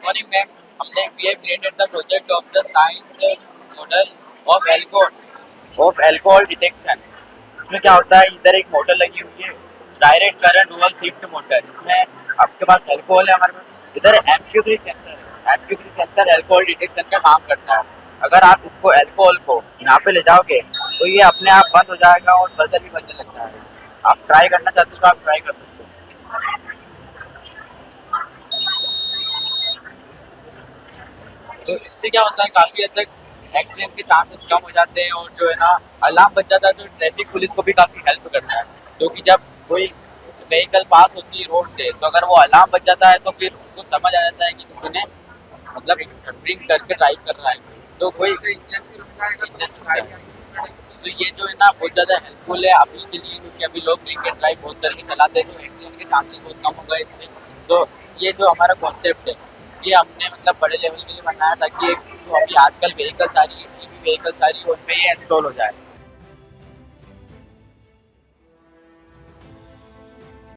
Morning ma'am. हमने we have created the project of the science model of alcohol detection. इसमें क्या होता है, इधर एक मोटर लगी हुई है, direct current dual shift motor. इसमें आपके पास अल्कोहल है, हमारे पास इधर MQ3 सेंसर है। MQ3 सेंसर अल्कोहल डिटेक्शन का काम करता है। अगर आप इसको अल्कोहल को यहाँ पे ले जाओगे तो ये अपने आप बंद हो जाएगा और बजर भी बजने लगता है। आप ट्राई करना चाहते हो तो आप ट्राई कर सकते हो। तो इससे क्या होता है, काफी हद तक एक्सीडेंट के चांसेस कम हो जाते हैं, और जो है ना अलार्म बच जाता है तो ट्रैफिक पुलिस को भी काफी हेल्प करता है। क्योंकि जब कोई व्हीकल पास होती है रोड से, तो अगर वो अलार्म बच जाता है तो फिर उनको समझ आ जाता है कि किसी ने मतलब ड्रिंक करके ड्राइव कर रहा है, तो कोई तो ये जो है ना बहुत ज़्यादा हेल्पफुल है अभी के लिए, क्योंकि अभी लोग ड्रिंक एंड ड्राइव बहुत करके चलाते हैं, तो एक्सीडेंट के चांसेस बहुत कम हो गए इससे। तो ये जो हमारा कॉन्सेप्ट है, ये हमने मतलब बड़े लेवल के लिए बनाया ताकि एक जो अभी आजकल व्हीकल्स आ रही है, EV व्हीकल्स आ रही है, उन पे ये इंस्टॉल हो जाए।